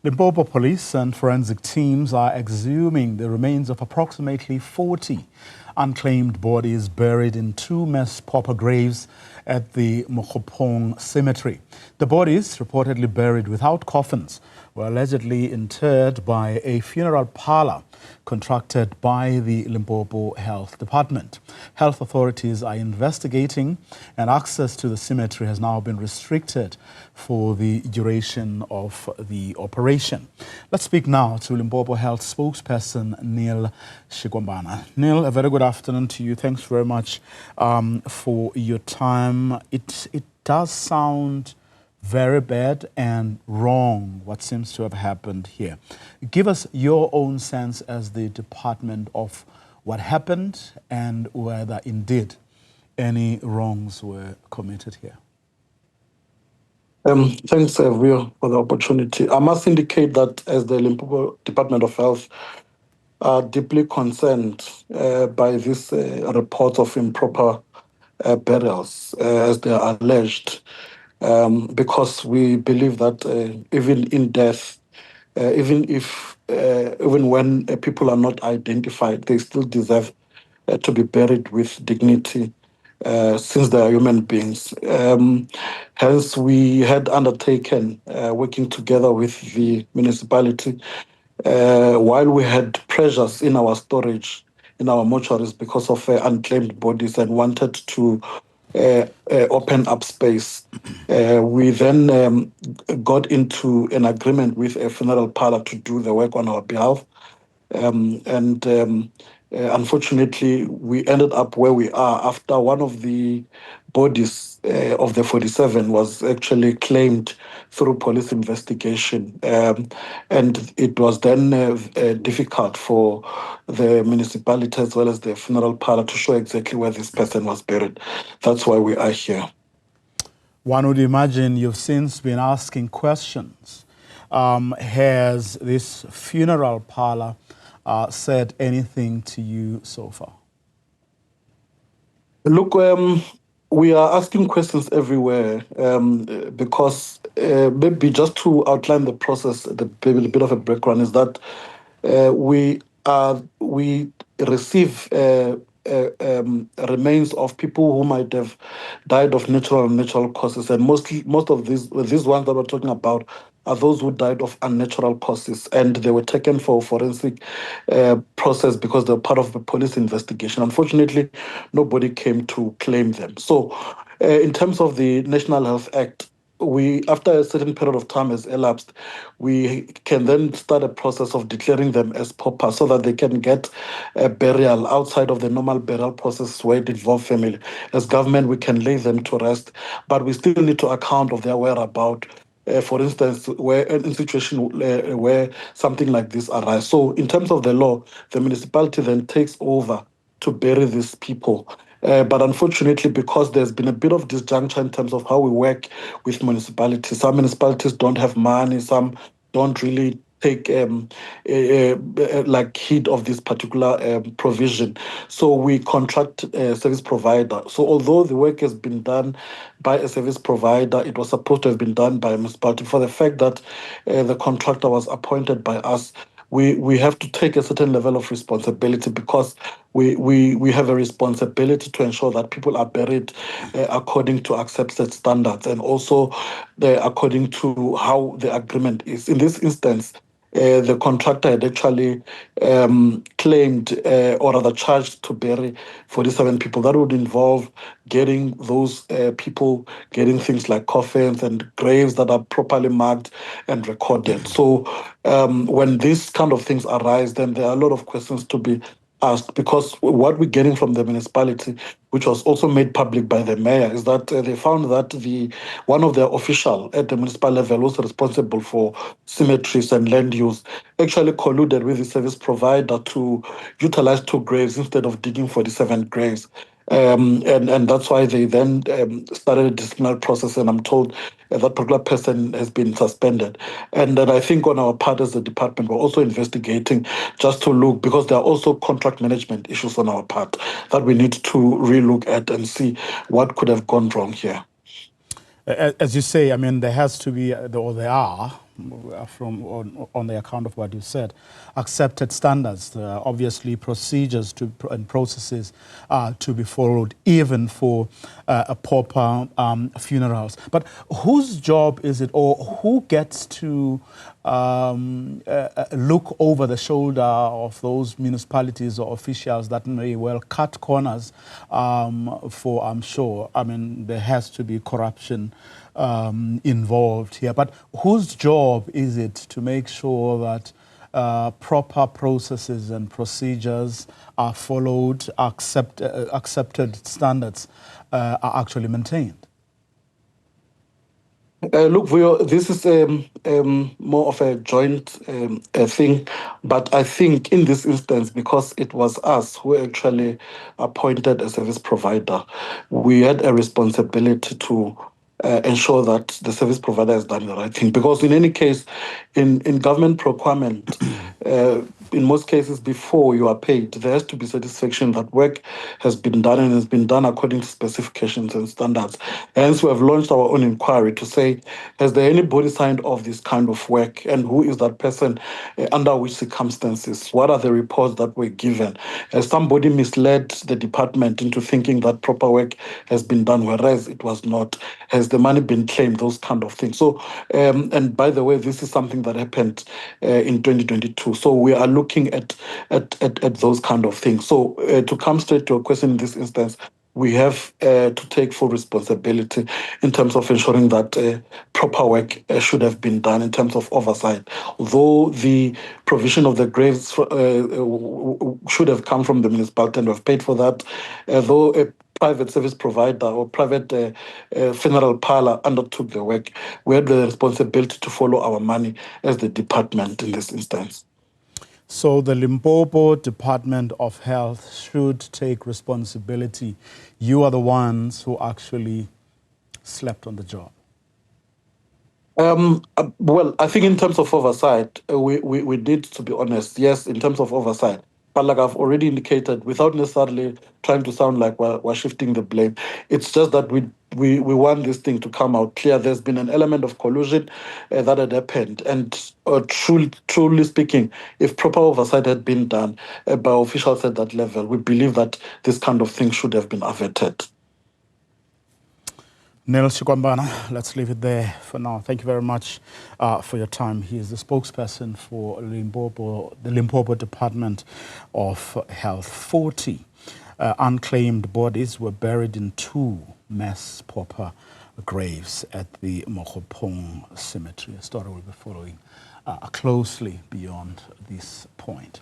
Limpopo police and forensic teams are exhuming the remains of approximately 40 unclaimed bodies buried in two mass pauper graves at the Mookgophong cemetery. The bodies, reportedly buried without coffins, were allegedly interred by a funeral parlour contracted by the Limpopo Health Department. Health authorities are investigating, and access to the cemetery has now been restricted for the duration of the operation. Let's speak now to Limpopo Health spokesperson Neil Shikwambana. Neil, a very good afternoon to you. Thanks very much for your time. It does sound very bad and wrong what seems to have happened here. Give us your own sense as the department of what happened and whether indeed any wrongs were committed here. Thanks, Rio, for the opportunity. I must indicate that as the Limpopo Department of Health are deeply concerned by this reports of improper burials, as they are alleged, because we believe that even in death, even when people are not identified, they still deserve to be buried with dignity, since they are human beings. Hence, we had undertaken, working together with the municipality, while we had pressures in our storage, in our mortuaries, because of unclaimed bodies, and wanted to open up space. We then got into an agreement with a funeral parlour to do the work on our behalf. Unfortunately, we ended up where we are after one of the bodies of the 47 was actually claimed through police investigation. And it was then difficult for the municipality as well as the funeral parlour to show exactly where this person was buried. That's why we are here. One would imagine you've since been asking questions. Has this funeral parlour said anything to you so far? Look, we are asking questions everywhere, because maybe just to outline the process, a bit of a background is that we receive remains of people who might have died of natural causes, and most of these ones that we're talking about are those who died of unnatural causes, and they were taken for forensic process because they're part of the police investigation. Unfortunately, nobody came to claim them. So, in terms of the National Health Act, we, after a certain period of time has elapsed, we can then start a process of declaring them as pauper so that they can get a burial outside of the normal burial process where it involves family. As government, we can lay them to rest, but we still need to account of their whereabouts. For instance, where in situation where something like this arises. So, in terms of the law, the municipality then takes over to bury these people. But unfortunately, because there's been a bit of disjuncture in terms of how we work with municipalities, some municipalities don't have money, some don't really take like heed of this particular provision. So we contract a service provider. So although the work has been done by a service provider, it was supposed to have been done by a municipality. For the fact that the contractor was appointed by us, we have to take a certain level of responsibility, because we have a responsibility to ensure that people are buried according to accepted standards, and also according to how the agreement is. In this instance, the contractor had actually claimed or rather charged to bury 47 people. That would involve getting those people, getting things like coffins and graves that are properly marked and recorded. So when these kind of things arise, then there are a lot of questions to be asked, because what we're getting from the municipality, which was also made public by the mayor, is that they found that one of their officials at the municipal level was responsible for cemeteries and land use actually colluded with the service provider to utilize 2 graves instead of digging 47 graves. And that's why they then started a disciplinary process, and I'm told that particular person has been suspended. And then I think on our part as a department, we're also investigating just to look, because there are also contract management issues on our part that we need to relook at and see what could have gone wrong here. As you say, I mean, there has to be, or there are on the account of what you said, accepted standards. There are obviously procedures and processes to be followed, even for a pauper funerals. But whose job is it, or who gets to look over the shoulder of those municipalities or officials that may well cut corners for, I'm sure, I mean, there has to be corruption involved here. But whose job is it to make sure that proper processes and procedures are followed, accepted standards are actually maintained? Look, Vuyo, this is more of a joint thing, but I think in this instance, because it was us who actually appointed a service provider, we had a responsibility to ensure that the service provider has done the right thing. Because in any case, in government procurement, in most cases, before you are paid, there has to be satisfaction that work has been done and has been done according to specifications and standards. Hence, we have launched our own inquiry to say, has there anybody signed off this kind of work, and who is that person, under which circumstances? What are the reports that were given? Has somebody misled the department into thinking that proper work has been done, whereas it was not? Has the money been claimed? Those kind of things. So, and by the way, this is something that happened in 2022. So we are looking at those kind of things. So to come straight to a question in this instance, we have to take full responsibility in terms of ensuring that proper work should have been done in terms of oversight. Though the provision of the graves should have come from the municipality and we have paid for that, though a private service provider or private funeral parlour undertook the work, we had the responsibility to follow our money as the department in this instance. So the Limpopo Department of Health should take responsibility. You are the ones who actually slept on the job. Well, I think in terms of oversight, we need to be honest. Yes, in terms of oversight. But like I've already indicated, without necessarily trying to sound like we're shifting the blame, it's just that we want this thing to come out clear. There's been an element of collusion that had happened. And truly speaking, if proper oversight had been done by officials at that level, we believe that this kind of thing should have been averted. Neil Shikwambana, let's leave it there for now. Thank you very much for your time. He is the spokesperson for the Limpopo Department of Health. 40 unclaimed bodies were buried in 2 mass pauper graves at the Mookgophong cemetery. A story we'll be following closely beyond this point.